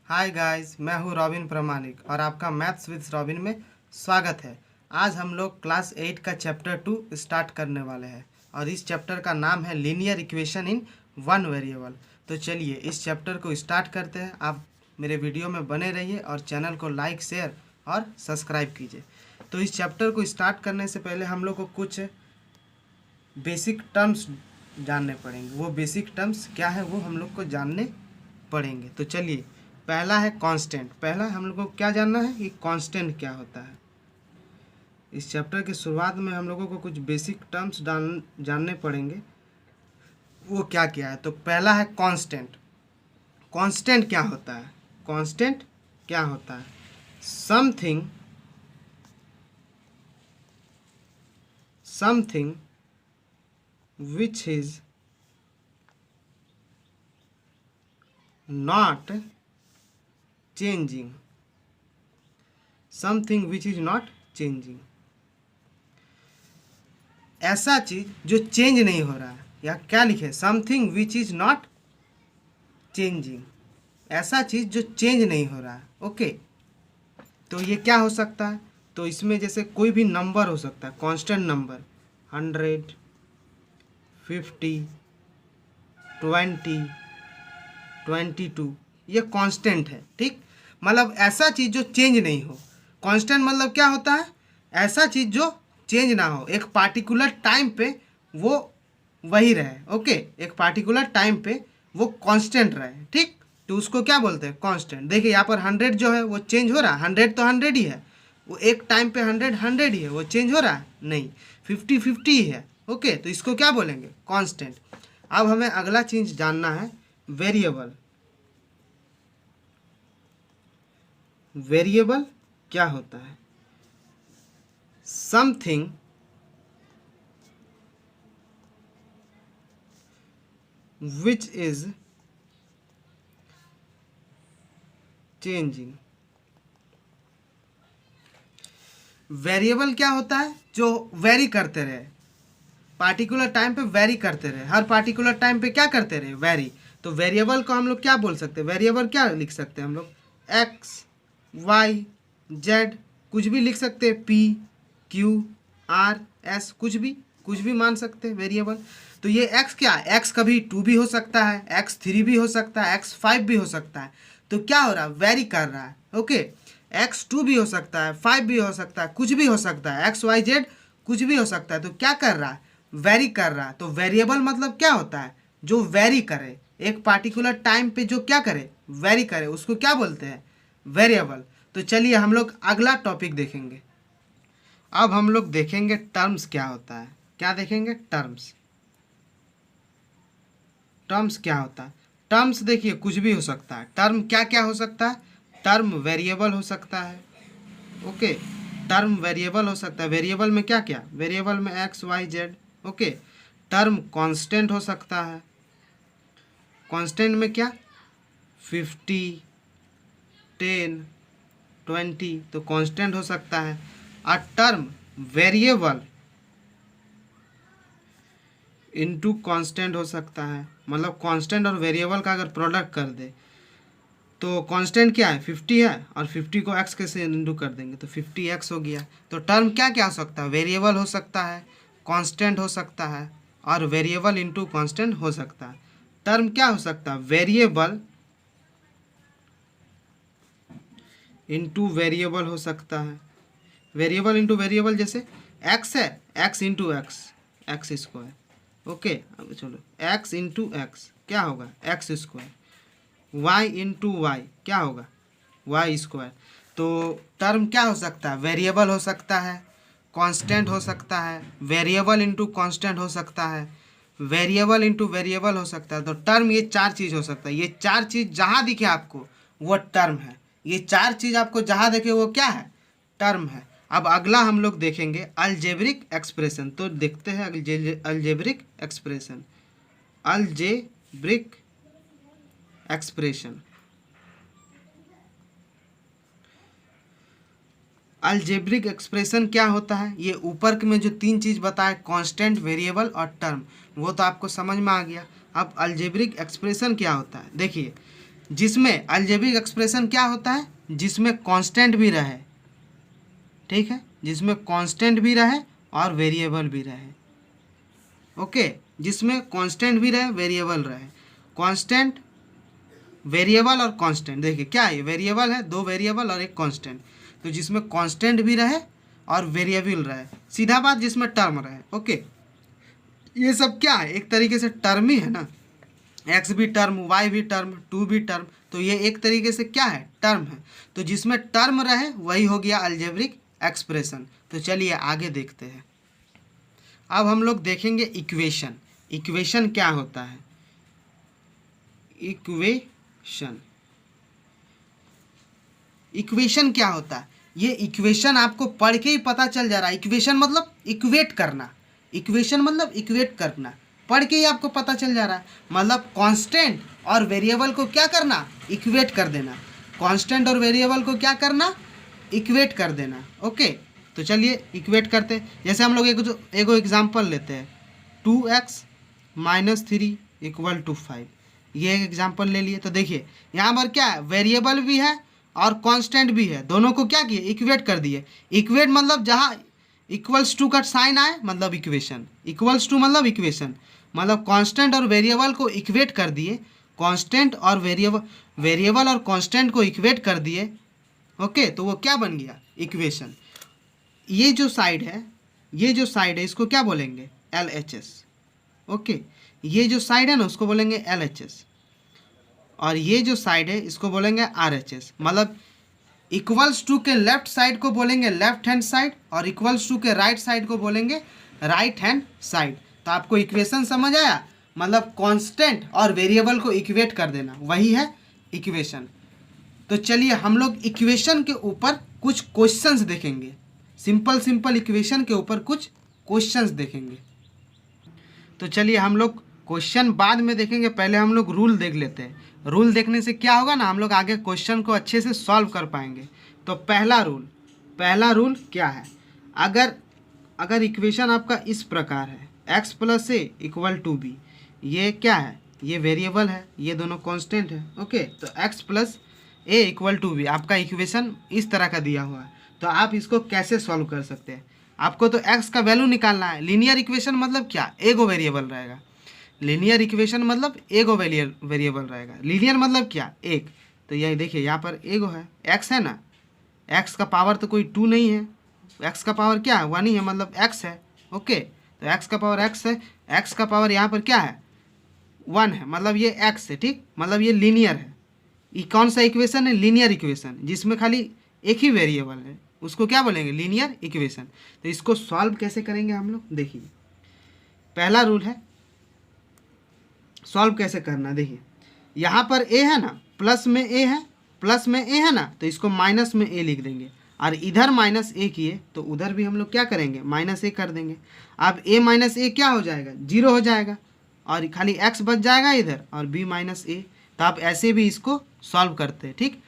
Hi guys, मैं हूँ robin प्रमाणिक और आपका मैथ्स विद रॉबिन में स्वागत है। आज हम लोग क्लास 8 का चैप्टर 2 स्टार्ट करने वाले हैं और इस चैप्टर का नाम है linear equation in one variable. तो चलिए इस चैप्टर को स्टार्ट करते हैं। आप मेरे वीडियो में बने रहिए और चैनल को लाइक, शेयर और सब्सक्राइब कीजिए। तो इस चैप्टर को स्टार्ट करने से पहले हम लोग को कुछ बेसिक टर्म्स जानने पड़ेंगे। वो बेसिक टर्म्स क्या है वो हम लोग को जानने पड़ेंगे। तो चलिए, पहला है कांस्टेंट। पहला हम लोग को क्या जानना है कि कांस्टेंट क्या होता है। इस चैप्टर की शुरुआत में हम लोगों को कुछ बेसिक टर्म्स जानने पड़ेंगे, वो क्या क्या है। तो पहला है कांस्टेंट। कांस्टेंट क्या होता है? कांस्टेंट क्या होता है? Something which is not changing, something which is not changing। ऐसा चीज जो चेंज नहीं हो रहा है, या क्या लिखे, something which is not changing. ऐसा चीज जो चेंज नहीं हो रहा है। ओके, तो ये क्या हो सकता है? तो इसमें जैसे कोई भी नंबर हो सकता है, कांस्टेंट नंबर 100, 50, 20, 22, ये कांस्टेंट है। ठीक, मतलब ऐसा चीज़ जो चेंज नहीं हो। कांस्टेंट मतलब क्या होता है? ऐसा चीज़ जो चेंज ना हो, एक पार्टिकुलर टाइम पे वो वही रहे। ओके, एक पार्टिकुलर टाइम पे वो कांस्टेंट रहे। ठीक, तो उसको क्या बोलते हैं? कांस्टेंट। देखिए यहाँ पर 100 जो है वो चेंज हो रहा है। 100 तो 100 ही है, वो एक टाइम पे 100 ही है, वो चेंज हो रहा है नहीं। 50 ही है। ओके, तो इसको क्या बोलेंगे? कांस्टेंट। अब हमें अगला चीज जानना है, वेरिएबल। वेरिएबल क्या होता है? Something which is changing. Variable क्या होता है? जो वेरी करते रहे, पार्टिकुलर टाइम पे वेरी करते रहे। हर पार्टिकुलर टाइम पे क्या करते रहे? वेरी। तो वेरिएबल को हम लोग क्या बोल सकते हैं? वेरिएबल क्या लिख सकते हैं हम लोग? एक्स, वाई, जेड, कुछ भी लिख सकते हैं। पी, क्यू, आर, एस, कुछ भी मान सकते हैं वेरिएबल। तो ये एक्स क्या है? एक्स कभी 2 भी हो सकता है, एक्स 3 भी हो सकता है, एक्स 5 भी हो सकता है। तो क्या हो रहा है? वेरी कर रहा है। ओके, एक्स 2 भी हो सकता है, 5 भी हो सकता है, कुछ भी हो सकता है, एक्स वाई जेड कुछ भी हो सकता है। तो क्या कर रहा है? वेरी कर रहा है। तो वेरिएबल मतलब क्या होता है? जो वेरी करे, एक पार्टिकुलर टाइम पे जो क्या करे? वेरी करे, उसको क्या बोलते हैं? वेरिएबल। तो चलिए हम लोग अगला टॉपिक देखेंगे। अब हम लोग देखेंगे टर्म्स क्या होता है। क्या देखेंगे? टर्म्स। टर्म्स क्या होता है? टर्म्स देखिए कुछ भी हो सकता है। टर्म क्या क्या हो सकता है? टर्म वेरिएबल हो सकता है। ओके, टर्म वेरिएबल हो सकता है। वेरिएबल में क्या क्या? वेरिएबल में X Y Z. Okay, term constant हो सकता है। कांस्टेंट में क्या? 50, 10, 20, तो कांस्टेंट हो सकता है। और टर्म वेरिएबल इनटू कांस्टेंट हो सकता है। मतलब कांस्टेंट और वेरिएबल का अगर प्रोडक्ट कर दे तो कांस्टेंट क्या है? 50 है, और 50 को x के से इंटू कर देंगे तो 50x हो गया। तो टर्म क्या क्या हो सकता है? वेरिएबल हो सकता है, कांस्टेंट हो सकता है, और वेरिएबल इनटू कांस्टेंट हो सकता है। टर्म क्या हो सकता है? वेरिएबल इनटू वेरिएबल हो सकता है। वेरिएबल इनटू वेरिएबल, जैसे x है, x into X, X square. Okay, अब चलो x इंटू एक्स क्या होगा? X square. y into Y क्या होगा? Y square. तो टर्म क्या हो सकता है? वेरिएबल हो सकता है, कांस्टेंट हो सकता है, वेरिएबल इंटू कांस्टेंट हो सकता है, वेरिएबल इंटू वेरिएबल हो सकता है। तो टर्म ये 4 चीज़ हो सकता है। ये 4 चीज़ जहाँ दिखे आपको वो टर्म है। ये 4 चीज़ आपको जहाँ दिखे वो क्या है? टर्म है। अब अगला हम लोग देखेंगे अलजेब्रिक एक्सप्रेशन। तो देखते हैं algebraic expression. Algebraic expression. Algebraic expression क्या होता है? ये ऊपर में जो 3 चीज़ बताए, कांस्टेंट, वेरिएबल और टर्म, वो तो आपको समझ में आ गया। अब अलजेब्रिक एक्सप्रेशन क्या होता है? देखिए, जिसमें अलजेब्रिक एक्सप्रेशन क्या होता है, जिसमें कांस्टेंट भी रहे, ठीक है, जिसमें कांस्टेंट भी रहे और वेरिएबल भी रहे, ओके, जिसमें कांस्टेंट भी रहे वेरिएबल रहे, कांस्टेंट वेरिएबल और कांस्टेंट, देखिए क्या है, वेरिएबल है, दो वेरिएबल और एक कांस्टेंट, तो जिसमें कांस्टेंट भी रहे और वेरिएबल रहे, सीधा बात जिसमें टर्म रहे, ओके, ये सब क्या है, एक तरीके से टर्म ही है ना, एक्स भी टर्म, वाई भी टर्म, टू भी टर्म, तो ये एक तरीके से क्या है, टर्म है, तो जिसमें टर्म रहे वही हो गया अलजेब्रिक एक्सप्रेशन। तो चलिए आगे देखते हैं। अब हम लोग देखेंगे इक्वेशन। इक्वेशन क्या होता है, इक्वेशन, इक्वेशन क्या होता है, ये इक्वेशन आपको पढ़ के ही पता चल जा रहा है। इक्वेशन मतलब इक्वेट करना, इक्वेशन मतलब इक्वेट करना, पढ़ के ही आपको पता चल जा रहा है। मतलब कांस्टेंट और वेरिएबल को क्या करना, इक्वेट कर देना, कांस्टेंट और वेरिएबल को क्या करना, इक्वेट कर देना, ओके। तो चलिए इक्वेट करते हैं। जैसे हम लोग एक एग्जांपल लेते हैं, 2x - 3 = 5, ये एक एग्जांपल ले लिए। तो देखिए यहाँ पर क्या है, वेरिएबल भी है और कांस्टेंट भी है, दोनों को क्या किए, इक्वेट कर दिए। इक्वेट मतलब जहाँ =2 का साइन आए मतलब इक्वेशन, =2 मतलब इक्वेशन, मतलब कांस्टेंट और वेरिएबल को इक्वेट कर दिए, कांस्टेंट और वेरिएबल और कांस्टेंट को इक्वेट कर दिए, ओके, तो वो क्या बन गया, इक्वेशन। ये जो साइड है, ये जो साइड है इसको क्या बोलेंगे, LHS, ओके, ये जो साइड है ना उसको बोलेंगे LHS, और ये जो साइड है इसको बोलेंगे RHS। मतलब =2 के लेफ्ट साइड को बोलेंगे लेफ्ट हैंड साइड और =2 के राइट साइड को बोलेंगे राइट हैंड साइड। तो आपको इक्वेशन समझ आया, मतलब कांस्टेंट और वेरिएबल को इक्वेट कर देना, वही है इक्वेशन। तो चलिए हम लोग इक्वेशन के ऊपर कुछ क्वेश्चंस देखेंगे, सिंपल इक्वेशन के ऊपर कुछ क्वेश्चंस देखेंगे। तो चलिए हम लोग क्वेश्चन बाद में देखेंगे, पहले हम लोग रूल देख लेते हैं। रूल देखने से क्या होगा ना, हम लोग आगे क्वेश्चन को अच्छे से सॉल्व कर पाएंगे। तो पहला रूल क्या है, अगर इक्वेशन आपका इस प्रकार है, x + a = b, ये क्या है, ये वेरिएबल है, ये दोनों कांस्टेंट है, ओके। तो x + a = b आपका इक्वेशन इस तरह का दिया हुआ है। तो आप इसको कैसे सॉल्व कर सकते हैं, आपको तो x का वैल्यू निकालना है। लीनियर इक्वेशन मतलब क्या, एगो वेरिएबल रहेगा, लीनियर इक्वेशन मतलब एगो वेरिएबल रहेगा। लीनियर मतलब क्या, एक, तो यही देखिए यहाँ पर एगो है, x है ना, x का पावर तो कोई 2 नहीं है, x का पावर क्या है, 1 ही है, मतलब x है, ओके। तो x का पावर x है, x का पावर यहाँ पर क्या है, 1 है, मतलब ये x है, ठीक, मतलब ये लीनियर है। ये कौन सा इक्वेशन है, लीनियर इक्वेशन, जिसमें खाली एक ही वेरिएबल है, उसको क्या बोलेंगे, लीनियर इक्वेशन। तो इसको सॉल्व कैसे करेंगे हम लोग, देखिए पहला रूल है सॉल्व कैसे करना। देखिए यहाँ पर a है ना, प्लस में a है ना, तो इसको माइनस में a लिख देंगे, और इधर -a किए तो उधर भी हम लोग क्या करेंगे, -a कर देंगे। अब a - a क्या हो जाएगा, 0 हो जाएगा, और खाली x बच जाएगा इधर, और b - a। तो आप ऐसे भी इसको सॉल्व करते हैं, ठीक।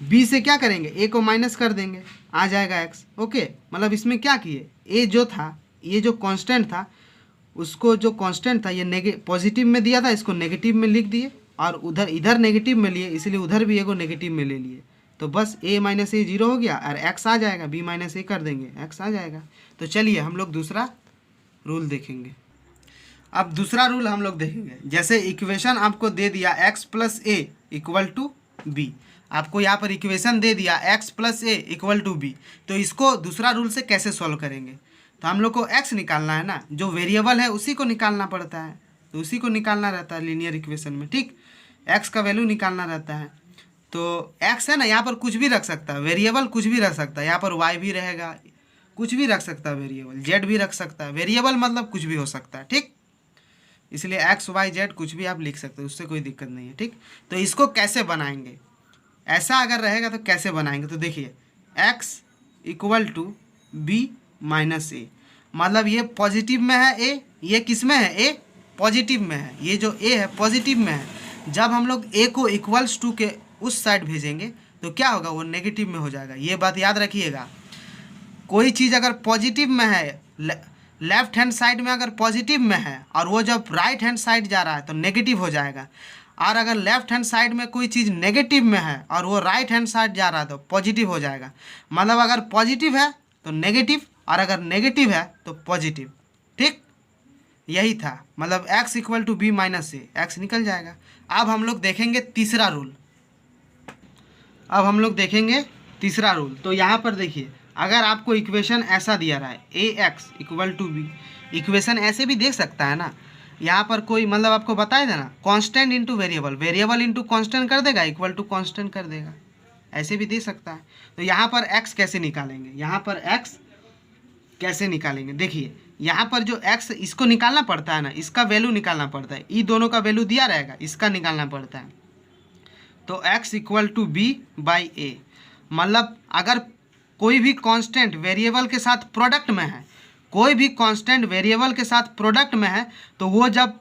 b से क्या करेंगे, a को माइनस कर देंगे, आ जाएगा x, ओके। मतलब इसमें क्या किए, a जो था, ये जो कांस्टेंट था, उसको जो कांस्टेंट था ये पॉजिटिव में दिया था, इसको नेगेटिव में लिख दिए, और इधर नेगेटिव में लिए, इसलिए उधर भी एगो नेगेटिव में ले लिए। तो बस a - a 0 हो गया, और x आ जाएगा, b - a कर देंगे, x आ जाएगा। तो चलिए हम लोग दूसरा रूल देखेंगे। अब दूसरा रूल हम लोग देखेंगे, जैसे इक्वेशन आपको दे दिया x + a = b, आपको यहाँ पर इक्वेशन दे दिया x + a = b, तो इसको दूसरा रूल से कैसे सॉल्व करेंगे। तो हम लोग को x निकालना है ना, जो वेरिएबल है उसी को निकालना पड़ता है, तो उसी को निकालना रहता है लीनियर इक्वेशन में, ठीक, x का वैल्यू निकालना रहता है। तो x है ना, यहाँ पर कुछ भी रख सकता है, वेरिएबल कुछ भी रख सकता है, यहाँ पर y भी रहेगा, कुछ भी रख सकता है वेरिएबल, z भी रख सकता है, वेरिएबल मतलब कुछ भी हो सकता है, ठीक, इसलिए x y z कुछ भी आप लिख सकते हो, उससे कोई दिक्कत नहीं है, ठीक। तो इसको कैसे बनाएंगे, ऐसा अगर रहेगा तो कैसे बनाएंगे। तो देखिए x = b - a, मतलब ये पॉजिटिव में है a, ये किस में है, a पॉजिटिव में है, ये जो a है पॉजिटिव में है। जब हम लोग a को =2 के उस साइड भेजेंगे तो क्या होगा, वो नेगेटिव में हो जाएगा। ये बात याद रखिएगा, कोई चीज़ अगर पॉजिटिव में है, लेफ्ट हैंड साइड में अगर पॉजिटिव में है, और वो जब राइट हैंड साइड जा रहा है तो नेगेटिव हो जाएगा। और अगर लेफ्ट हैंड साइड में कोई चीज़ नेगेटिव में है और वो राइट हैंड साइड जा रहा है तो पॉजिटिव हो जाएगा। मतलब अगर पॉजिटिव है तो नेगेटिव और अगर नेगेटिव है तो पॉजिटिव। ठीक, यही था। मतलब x equal to B minus A, X निकल जाएगा। अब हम लोग देखेंगे तीसरा रूल। तो यहाँ पर देखिए, अगर आपको इक्वेशन ऐसा दिया रहा है ए X equal to B, equation ऐसे भी देख सकता है ना। यहाँ पर कोई मतलब आपको बताया था ना, constant into variable, variable into constant कर देगा, इक्वल टू कांस्टेंट कर देगा, ऐसे भी दे सकता है। तो यहाँ पर x कैसे निकालेंगे, देखिए यहाँ पर जो x इसको निकालना पड़ता है ना, इसका वैल्यू निकालना पड़ता है, ई दोनों का वैल्यू दिया रहेगा, इसका निकालना पड़ता है। तो x equal to B by A, मतलब अगर कोई भी कांस्टेंट वेरिएबल के साथ प्रोडक्ट में है, तो वो जब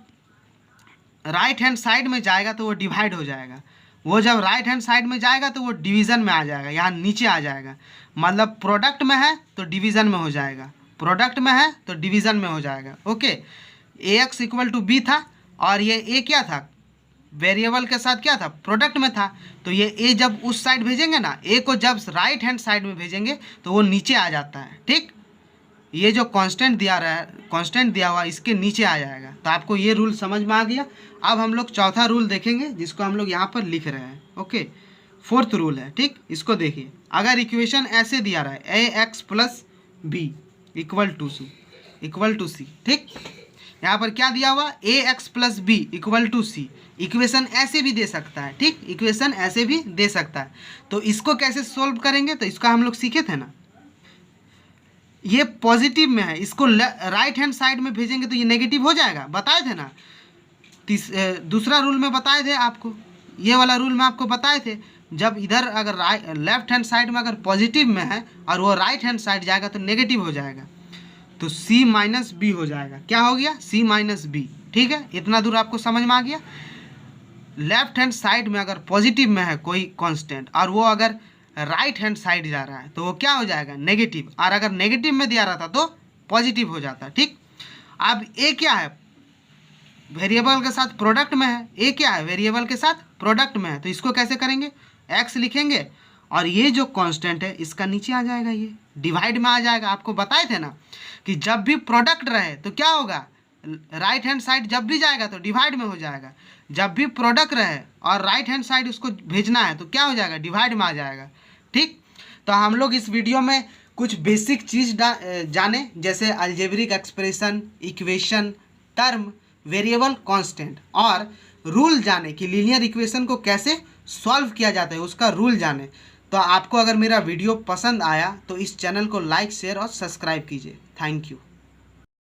राइट हैंड साइड में जाएगा तो वो डिवाइड हो जाएगा, वो जब राइट हैंड साइड में जाएगा तो वो डिवीज़न में आ जाएगा, यहाँ नीचे आ जाएगा। मतलब प्रोडक्ट में है तो डिवीज़न में हो जाएगा, okay. A X equal to B था और ये ए क्या था, वेरिएबल के साथ क्या था, प्रोडक्ट में था। तो ये ए जब उस साइड भेजेंगे ना, ए को जब राइट हैंड साइड में भेजेंगे तो वो नीचे आ जाता है। ठीक, ये जो कांस्टेंट दिया हुआ इसके नीचे आ जाएगा। तो आपको ये रूल समझ में आ गया। अब हम लोग चौथा रूल देखेंगे जिसको हम लोग यहाँ पर लिख रहे हैं, ओके। फोर्थ रूल है, ठीक। इसको देखिए, अगर इक्वेशन ऐसे दिया रहा है ए x plus b equal to c, ठीक। यहाँ पर क्या दिया हुआ, a x plus b equal to c. Equation ऐसे भी दे सकता है, ठीक, इक्वेशन ऐसे भी दे सकता है। तो इसको कैसे सोल्व करेंगे, तो इसका हम लोग सीखे थे ना, ये पॉजिटिव में है, इसको राइट हैंड साइड में भेजेंगे तो ये नेगेटिव हो जाएगा, बताए थे ना। दूसरा रूल में बताए थे आपको, ये वाला रूल में आपको बताए थे। जब इधर अगर लेफ्ट हैंड साइड में अगर पॉजिटिव में है और वो राइट हैंड साइड जाएगा तो नेगेटिव हो जाएगा, तो c माइनस बी हो जाएगा। क्या हो गया, c माइनस बी। ठीक है, इतना दूर आपको समझ में आ गया। लेफ्ट हैंड साइड में अगर पॉजिटिव में है कोई कांस्टेंट और वो अगर राइट हैंड साइड जा रहा है तो वो क्या हो जाएगा, नेगेटिव। और अगर नेगेटिव में दिया रहता तो पॉजिटिव हो जाता। ठीक, अब ए क्या है, वेरिएबल के साथ प्रोडक्ट में है, ए क्या है, वेरिएबल के साथ प्रोडक्ट में है। तो इसको कैसे करेंगे, एक्स लिखेंगे और ये जो कांस्टेंट है इसका नीचे आ जाएगा, ये डिवाइड में आ जाएगा। आपको बताए थे ना कि जब भी प्रोडक्ट रहे तो क्या होगा, राइट हैंड साइड जब भी जाएगा तो डिवाइड में हो जाएगा। जब भी प्रोडक्ट रहे और राइट हैंड साइड उसको भेजना है तो क्या हो जाएगा, डिवाइड में आ जाएगा। ठीक, तो हम लोग इस वीडियो में कुछ बेसिक चीज़ जाने, जैसे algebraic expression, equation, term, variable, constant, और रूल जाने कि लीनियर इक्वेशन को कैसे सॉल्व किया जाता है, उसका रूल जाने। तो आपको अगर मेरा वीडियो पसंद आया तो इस चैनल को लाइक, शेयर और सब्सक्राइब कीजिए। Thank you.